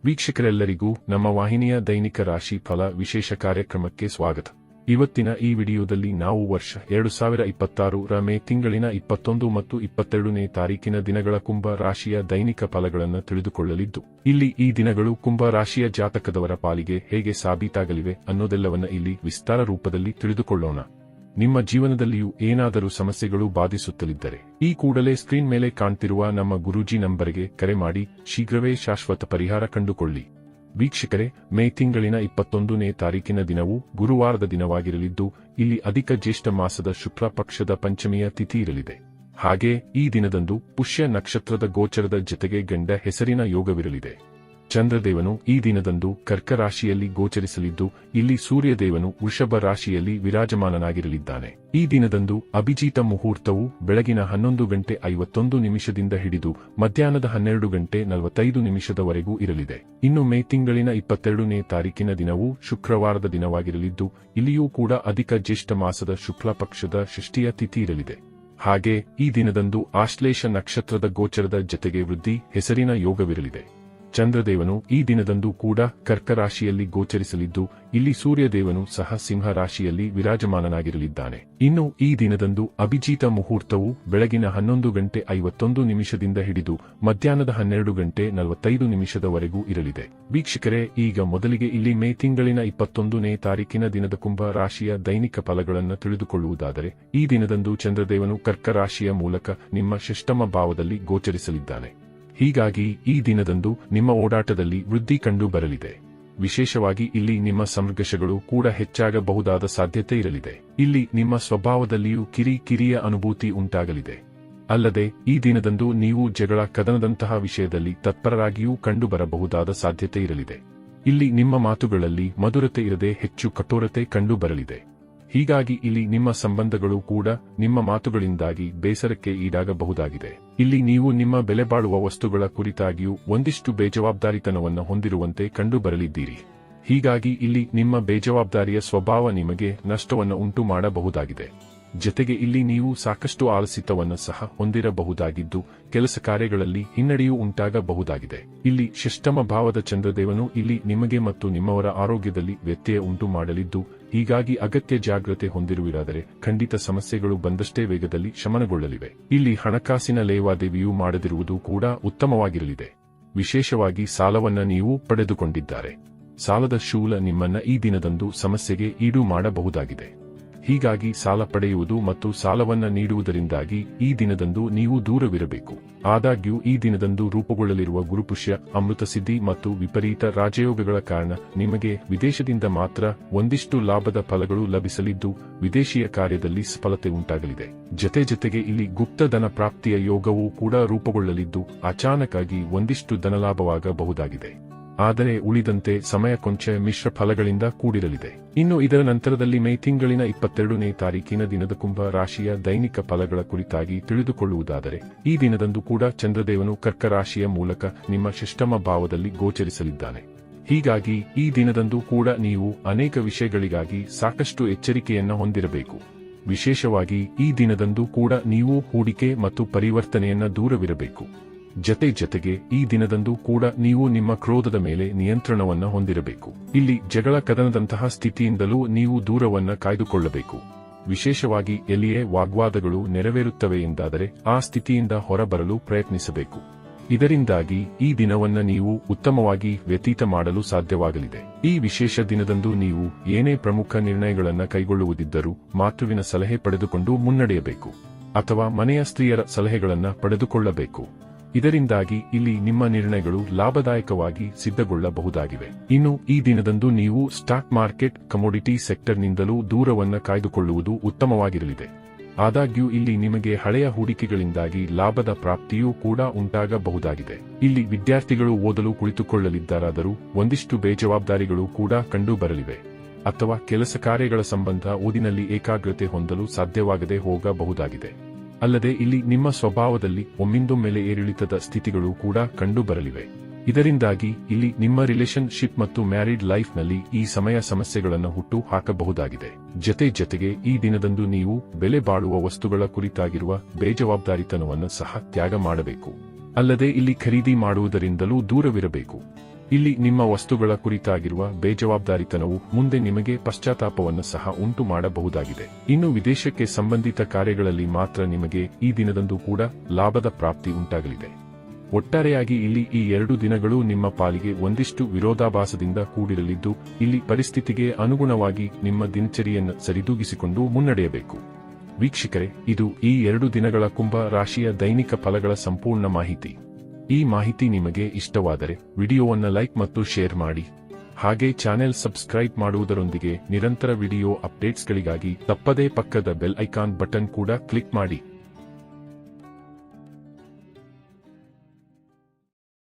ವೀಕ್ಷಕರೆಲ್ಲರಿಗೂ ನಮ್ಮ ವಾಹಿನಿಯ ದೈನಿಕ ರಾಶಿ ಫಲ ವಿಶೇಷ ಕಾರ್ಯಕ್ರಮಕ್ಕೆ ಸ್ವಾಗತ. ಇವತ್ತಿನ ಈ ವಿಡಿಯೋದಲ್ಲಿ ನಾವು ವರ್ಷ 2026ರ ಮೇ ತಿಂಗಳಿನ 21 ಮತ್ತು 22ನೇ ತಾರೀಕಿನ ದಿನಗಳ ಕುಂಭ ರಾಶಿಯ ದೈನಿಕ ಫಲಗಳನ್ನು ತಿಳಿದುಕೊಳ್ಳಲಿದ್ದು, ಇಲ್ಲಿ ಈ ದಿನಗಳು ಕುಂಭ ರಾಶಿಯ ಜಾತಕದವರ ಪಾಲಿಗೆ ಹೇಗೆ ಸಾಬೀತಾಗಲಿವೆ ಅನ್ನೋದೆಲ್ಲವನ್ನ ಇಲ್ಲಿ ವಿಸ್ತಾರ ರೂಪದಲ್ಲಿ ತಿಳಿದುಕೊಳ್ಳೋಣ. ನಿಮ್ಮ ಜೀವನದಲ್ಲಿಯೂ ಏನಾದರೂ ಸಮಸ್ಯೆಗಳು ಬಾಧಿಸುತ್ತಲಿದ್ದರೆ ಈ ಕೂಡಲೇ ಸ್ಕ್ರೀನ್ ಮೇಲೆ ಕಾಣ್ತಿರುವ ನಮ್ಮ ಗುರೂಜಿ ನಂಬರ್ಗೆ ಕರೆ ಮಾಡಿ ಶೀಘ್ರವೇ ಶಾಶ್ವತ ಪರಿಹಾರ ಕಂಡುಕೊಳ್ಳಿ. ವೀಕ್ಷಕರೇ, ಮೇ ತಿಂಗಳಿನ 21ನೇ ತಾರೀಕಿನ ದಿನವು ಗುರುವಾರದ ದಿನವಾಗಿರಲಿದ್ದು, ಇಲ್ಲಿ ಅಧಿಕ ಜ್ಯೇಷ್ಠ ಮಾಸದ ಶುಕ್ಲ ಪಕ್ಷದ ಪಂಚಮಿಯ ತಿಥಿ ಇರಲಿದೆ. ಹಾಗೆ ಈ ದಿನದಂದು ಪುಷ್ಯ ನಕ್ಷತ್ರದ ಗೋಚರದ ಜತೆಗೆ ಗಂಡ ಹೆಸರಿನ ಯೋಗವಿರಲಿದೆ. ಚಂದ್ರದೇವನು ಈ ದಿನದಂದು ಕರ್ಕ ರಾಶಿಯಲ್ಲಿ ಗೋಚರಿಸಲಿದ್ದು, ಇಲ್ಲಿ ಸೂರ್ಯದೇವನು ವೃಷಭ ರಾಶಿಯಲ್ಲಿ ವಿರಾಜಮಾನನಾಗಿರಲಿದ್ದಾನೆ. ಈ ದಿನದಂದು ಅಭಿಜಿತ ಮುಹೂರ್ತವು ಬೆಳಗಿನ 11:51 ಹಿಡಿದು ಮಧ್ಯಾಹ್ನದ 12:45 ಇರಲಿದೆ. ಇನ್ನು ಮೇ ತಿಂಗಳಿನ 22ನೇ ತಾರೀಕಿನ ದಿನವು ಶುಕ್ರವಾರದ ದಿನವಾಗಿರಲಿದ್ದು, ಇಲ್ಲಿಯೂ ಕೂಡ ಅಧಿಕ ಜ್ಯೇಷ್ಠ ಮಾಸದ ಶುಕ್ಲ ಪಕ್ಷದ ಷಷ್ಠಿಯ ತಿಥಿ ಇರಲಿದೆ. ಹಾಗೆ ಈ ದಿನದಂದು ಆಶ್ಲೇಷ ನಕ್ಷತ್ರದ ಗೋಚರದ ಜತೆಗೆ ವೃದ್ಧಿ ಹೆಸರಿನ ಯೋಗವಿರಲಿದೆ. ಚಂದ್ರದೇವನು ಈ ದಿನದಂದು ಕೂಡ ಕರ್ಕ ರಾಶಿಯಲ್ಲಿ ಗೋಚರಿಸಲಿದ್ದು, ಇಲ್ಲಿ ಸೂರ್ಯದೇವನು ಸಹ ಸಿಂಹ ರಾಶಿಯಲ್ಲಿ ವಿರಾಜಮಾನನಾಗಿರಲಿದ್ದಾನೆ. ಇನ್ನು ಈ ದಿನದಂದು ಅಭಿಜಿತ ಮುಹೂರ್ತವು ಬೆಳಗಿನ 11:51 ಹಿಡಿದು ಮಧ್ಯಾಹ್ನದ 12:45 ಇರಲಿದೆ. ವೀಕ್ಷಕರೇ, ಈಗ ಮೊದಲಿಗೆ ಇಲ್ಲಿ ಮೇ ತಿಂಗಳಿನ 21ನೇ ತಾರೀಕಿನ ದಿನದ ಕುಂಭ ರಾಶಿಯ ದೈನಿಕ ಫಲಗಳನ್ನು ತಿಳಿದುಕೊಳ್ಳುವುದಾದರೆ, ಈ ದಿನದಂದು ಚಂದ್ರದೇವನು ಕರ್ಕ ರಾಶಿಯ ಮೂಲಕ ನಿಮ್ಮ ಷಷ್ಠಮ ಭಾವದಲ್ಲಿ ಗೋಚರಿಸಲಿದ್ದಾನೆ. ಹೀಗಾಗಿ ಈ ದಿನದಂದು ನಿಮ್ಮ ಓಡಾಟದಲ್ಲಿ ವೃದ್ಧಿ ಕಂಡು ಬರಲಿದೆ. ವಿಶೇಷವಾಗಿ ಇಲ್ಲಿ ನಿಮ್ಮ ಸಂಘರ್ಷಗಳು ಕೂಡ ಹೆಚ್ಚಾಗಬಹುದಾದ ಸಾಧ್ಯತೆ ಇರಲಿದೆ. ಇಲ್ಲಿ ನಿಮ್ಮ ಸ್ವಭಾವದಲ್ಲಿಯೂ ಕಿರಿಯ ಅನುಭೂತಿ ಉಂಟಾಗಲಿದೆ. ಅಲ್ಲದೆ ಈ ದಿನದಂದು ನೀವು ಜಗಳ ಕದನದಂತಹ ವಿಷಯದಲ್ಲಿ ತತ್ಪರರಾಗಿಯೂ ಕಂಡು ಬರಬಹುದಾದ ಸಾಧ್ಯತೆ ಇರಲಿದೆ. ಇಲ್ಲಿ ನಿಮ್ಮ ಮಾತುಗಳಲ್ಲಿ ಮಧುರತೆ ಇರದೆ ಹೆಚ್ಚು ಕಠೋರತೆ ಕಂಡು ಬರಲಿದೆ. ಹೀಗಾಗಿ ಇಲ್ಲಿ ನಿಮ್ಮ ಸಂಬಂಧಗಳು ಕೂಡ ನಿಮ್ಮ ಮಾತುಗಳಿಂದಾಗಿ ಬೇಸರಕ್ಕೆ ಈಡಾಗಬಹುದಾಗಿದೆ. ಇಲ್ಲಿ ನೀವು ನಿಮ್ಮ ಬೆಲೆ ಬಾಳುವ ವಸ್ತುಗಳ ಕುರಿತಾಗಿಯೂ ಒಂದಿಷ್ಟು ಬೇಜವಾಬ್ದಾರಿತನವನ್ನು ಹೊಂದಿರುವಂತೆ ಕಂಡು ಬರಲಿದ್ದೀರಿ. ಹೀಗಾಗಿ ಇಲ್ಲಿ ನಿಮ್ಮ ಬೇಜವಾಬ್ದಾರಿಯ ಸ್ವಭಾವ ನಿಮಗೆ ನಷ್ಟವನ್ನು ಉಂಟು ಮಾಡಬಹುದಾಗಿದೆ. ಜತೆಗೆ ಇಲ್ಲಿ ನೀವು ಸಾಕಷ್ಟು ಆಲಸ್ಯವನ್ನು ಸಹ ಹೊಂದಿರಬಹುದಾಗಿದ್ದು, ಕೆಲಸ ಕಾರ್ಯಗಳಲ್ಲಿ ಹಿನ್ನಡೆಯೂ ಉಂಟಾಗಬಹುದಾಗಿದೆ. ಇಲ್ಲಿ ಷಷ್ಠಮ ಭಾವದ ಚಂದ್ರದೇವನು ಇಲ್ಲಿ ನಿಮಗೆ ಮತ್ತು ನಿಮ್ಮವರ ಆರೋಗ್ಯದಲ್ಲಿ ವ್ಯತ್ಯಯ ಉಂಟು ಮಾಡಲಿದ್ದು, ಹೀಗಾಗಿ ಅಗತ್ಯ ಜಾಗ್ರತೆ ಹೊಂದಿರುವಿರಾದರೆ ಖಂಡಿತ ಸಮಸ್ಯೆಗಳು ಬಂದಷ್ಟೇ ವೇಗದಲ್ಲಿ ಶಮನಗೊಳ್ಳಲಿವೆ. ಇಲ್ಲಿ ಹಣಕಾಸಿನ ಲೇವಾದೇವಿಯೂ ಮಾಡದಿರುವುದು ಕೂಡ ಉತ್ತಮವಾಗಿರಲಿದೆ. ವಿಶೇಷವಾಗಿ ಸಾಲವನ್ನ ನೀವು ಪಡೆದುಕೊಂಡಿದ್ದಾರೆ. ಸಾಲದ ಶೂಲ ನಿಮ್ಮನ್ನ ಈ ದಿನದಂದು ಸಮಸ್ಯೆಗೆ ಈಡು ಮಾಡಬಹುದಾಗಿದೆ. ಹೀಗಾಗಿ ಸಾಲ ಪಡೆಯುವುದು ಮತ್ತು ಸಾಲವನ್ನ ನೀಡುವುದರಿಂದಾಗಿ ಈ ದಿನದಂದು ನೀವು ದೂರವಿರಬೇಕು. ಆದಾಗ್ಯೂ ಈ ದಿನದಂದು ರೂಪುಗೊಳ್ಳಲಿರುವ ಗುರುಪುಷ್ಯ, ಅಮೃತ ಸಿದ್ಧಿ ಮತ್ತು ವಿಪರೀತ ರಾಜಯೋಗಗಳ ಕಾರಣ ನಿಮಗೆ ವಿದೇಶದಿಂದ ಮಾತ್ರ ಒಂದಿಷ್ಟು ಲಾಭದ ಫಲಗಳು ಲಭಿಸಲಿದ್ದು, ವಿದೇಶಿಯ ಕಾರ್ಯದಲ್ಲಿ ಸಫಲತೆ ಉಂಟಾಗಲಿದೆ. ಜತೆಗೆ ಇಲ್ಲಿ ಗುಪ್ತ ಧನ ಪ್ರಾಪ್ತಿಯ ಯೋಗವೂ ಕೂಡ ರೂಪುಗೊಳ್ಳಲಿದ್ದು, ಅಚಾನಕ್ಕಾಗಿ ಒಂದಿಷ್ಟು ಧನಲಾಭವಾಗಬಹುದಾಗಿದೆ. ಆದರೆ ಉಳಿದಂತೆ ಸಮಯ ಕೊಂಚ ಮಿಶ್ರ ಫಲಗಳಿಂದ ಕೂಡಿರಲಿದೆ. ಇನ್ನು ಇದರ ನಂತರದಲ್ಲಿ ಮೇ ತಿಂಗಳಿನ 22ನೇ ತಾರೀಕಿನ ದಿನದ ಕುಂಭ ರಾಶಿಯ ದೈನಿಕ ಫಲಗಳ ಕುರಿತಾಗಿ ತಿಳಿದುಕೊಳ್ಳುವುದಾದರೆ, ಈ ದಿನದಂದು ಕೂಡ ಚಂದ್ರದೇವನು ಕರ್ಕ ರಾಶಿಯ ಮೂಲಕ ನಿಮ್ಮ ಷಷ್ಠಮ ಭಾವದಲ್ಲಿ ಗೋಚರಿಸಲಿದ್ದಾನೆ. ಹೀಗಾಗಿ ಈ ದಿನದಂದು ಕೂಡ ನೀವು ಅನೇಕ ವಿಷಯಗಳಿಗಾಗಿ ಸಾಕಷ್ಟು ಎಚ್ಚರಿಕೆಯನ್ನು ಹೊಂದಿರಬೇಕು. ವಿಶೇಷವಾಗಿ ಈ ದಿನದಂದು ಕೂಡ ನೀವು ಹೂಡಿಕೆ ಮತ್ತು ಪರಿವರ್ತನೆಯನ್ನ ದೂರವಿರಬೇಕು. ಜತೆಗೆ ಈ ದಿನದಂದು ಕೂಡ ನೀವು ನಿಮ್ಮ ಕ್ರೋಧದ ಮೇಲೆ ನಿಯಂತ್ರಣವನ್ನು ಹೊಂದಿರಬೇಕು. ಇಲ್ಲಿ ಜಗಳ ಕದನದಂತಹ ಸ್ಥಿತಿಯಿಂದಲೂ ನೀವು ದೂರವನ್ನ ಕಾಯ್ದುಕೊಳ್ಳಬೇಕು. ವಿಶೇಷವಾಗಿ ಎಲ್ಲಿಯೇ ವಾಗ್ವಾದಗಳು ನೆರವೇರುತ್ತವೆ ಎಂದಾದರೆ ಆ ಸ್ಥಿತಿಯಿಂದ ಹೊರಬರಲು ಪ್ರಯತ್ನಿಸಬೇಕು. ಇದರಿಂದಾಗಿ ಈ ದಿನವನ್ನ ನೀವು ಉತ್ತಮವಾಗಿ ವ್ಯತೀತ ಮಾಡಲು ಸಾಧ್ಯವಾಗಲಿದೆ. ಈ ವಿಶೇಷ ದಿನದಂದು ನೀವು ಏನೇ ಪ್ರಮುಖ ನಿರ್ಣಯಗಳನ್ನು ಕೈಗೊಳ್ಳುವುದಿದ್ದರೂ ಮಾತೃವಿನ ಸಲಹೆ ಪಡೆದುಕೊಂಡು ಮುನ್ನಡೆಯಬೇಕು, ಅಥವಾ ಮನೆಯ ಸ್ತ್ರೀಯರ ಸಲಹೆಗಳನ್ನ ಪಡೆದುಕೊಳ್ಳಬೇಕು. ಇದರಿಂದಾಗಿ ಇಲ್ಲಿ ನಿಮ್ಮ ನಿರ್ಣಯಗಳು ಲಾಭದಾಯಕವಾಗಿ ಸಿದ್ಧಗೊಳ್ಳಬಹುದಾಗಿವೆ. ಇನ್ನು ಈ ದಿನದಂದು ನೀವು ಸ್ಟಾಕ್ ಮಾರ್ಕೆಟ್, ಕಮೋಡಿಟಿ ಸೆಕ್ಟರ್ನಿಂದಲೂ ದೂರವನ್ನ ಕಾಯ್ದುಕೊಳ್ಳುವುದು ಉತ್ತಮವಾಗಿರಲಿದೆ. ಆದಾಗ್ಯೂ ಇಲ್ಲಿ ನಿಮಗೆ ಹಳೆಯ ಹೂಡಿಕೆಗಳಿಂದಾಗಿ ಲಾಭದ ಪ್ರಾಪ್ತಿಯೂ ಕೂಡ ಉಂಟಾಗಬಹುದಾಗಿದೆ. ಇಲ್ಲಿ ವಿದ್ಯಾರ್ಥಿಗಳು ಓದಲು ಕುಳಿತುಕೊಳ್ಳಲಿದ್ದಾರಾದರೂ ಒಂದಿಷ್ಟು ಬೇಜವಾಬ್ದಾರಿಗಳು ಕೂಡ ಕಂಡು ಬರಲಿವೆ, ಅಥವಾ ಕೆಲಸ ಕಾರ್ಯಗಳ ಸಂಬಂಧ ಓದಿನಲ್ಲಿ ಏಕಾಗ್ರತೆ ಹೊಂದಲು ಸಾಧ್ಯವಾಗದೆ ಹೋಗಬಹುದಾಗಿದೆ. ಅಲ್ಲದೆ ಇಲ್ಲಿ ನಿಮ್ಮ ಸ್ವಭಾವದಲ್ಲಿ ಒಮ್ಮಿಂದೊಮ್ಮೆಲೆ ಏರಿಳಿತದ ಸ್ಥಿತಿಗಳು ಕೂಡ ಕಂಡು ಬರಲಿವೆ. ಇದರಿಂದಾಗಿ ಇಲ್ಲಿ ನಿಮ್ಮ ರಿಲೇಶನ್ಶಿಪ್ ಮತ್ತು ಮ್ಯಾರಿಡ್ ಲೈಫ್ನಲ್ಲಿ ಈ ಸಮಯ ಸಮಸ್ಯೆಗಳನ್ನು ಹುಟ್ಟು ಹಾಕಬಹುದಾಗಿದೆ. ಜತೆಗೆ ಈ ದಿನದಂದು ನೀವು ಬೆಲೆ ಬಾಳುವ ವಸ್ತುಗಳ ಕುರಿತಾಗಿರುವ ಬೇಜವಾಬ್ದಾರಿತನವನ್ನು ಸಹ ತ್ಯಾಗ ಮಾಡಬೇಕು. ಅಲ್ಲದೆ ಇಲ್ಲಿ ಖರೀದಿ ಮಾಡುವುದರಿಂದಲೂ ದೂರವಿರಬೇಕು. ಇಲ್ಲಿ ನಿಮ್ಮ ವಸ್ತುಗಳ ಕುರಿತಾಗಿರುವ ಬೇಜವಾಬ್ದಾರಿತನವು ಮುಂದೆ ನಿಮಗೆ ಪಶ್ಚಾತ್ತಾಪವನ್ನು ಸಹ ಉಂಟು ಮಾಡಬಹುದಾಗಿದೆ. ಇನ್ನು ವಿದೇಶಕ್ಕೆ ಸಂಬಂಧಿತ ಕಾರ್ಯಗಳಲ್ಲಿ ಮಾತ್ರ ನಿಮಗೆ ಈ ದಿನದಂದು ಕೂಡ ಲಾಭದ ಪ್ರಾಪ್ತಿ ಉಂಟಾಗಲಿದೆ. ಒಟ್ಟಾರೆಯಾಗಿ ಇಲ್ಲಿ ಈ 2 ದಿನಗಳು ನಿಮ್ಮ ಪಾಲಿಗೆ ಒಂದಿಷ್ಟು ವಿರೋಧಾಭಾಸದಿಂದ ಕೂಡಿರಲಿದ್ದು, ಇಲ್ಲಿ ಪರಿಸ್ಥಿತಿಗೆ ಅನುಗುಣವಾಗಿ ನಿಮ್ಮ ದಿನಚರಿಯನ್ನು ಸರಿದೂಗಿಸಿಕೊಂಡು ಮುನ್ನಡೆಯಬೇಕು. ವೀಕ್ಷಕರೇ, ಇದು ಈ 2 ದಿನಗಳ ಕುಂಭ ರಾಶಿಯ ದೈನಿಕ ಫಲಗಳ ಸಂಪೂರ್ಣ ಮಾಹಿತಿ. ಈ ಮಾಹಿತಿ ನಿಮಗೆ ಇಷ್ಟವಾದರೆ ವಿಡಿಯೋವನ್ನು ಲೈಕ್ ಮತ್ತು ಶೇರ್ ಮಾಡಿ. ಹಾಗೆ ಚಾನೆಲ್ ಸಬ್ಸ್ಕ್ರೈಬ್ ಮಾಡುವುದರೊಂದಿಗೆ ನಿರಂತರ ವಿಡಿಯೋ ಅಪ್ಡೇಟ್ಸ್ಗಳಿಗಾಗಿ ತಪ್ಪದೇ ಪಕ್ಕದ ಬೆಲ್ ಐಕಾನ್ ಬಟನ್ ಕೂಡ ಕ್ಲಿಕ್ ಮಾಡಿ.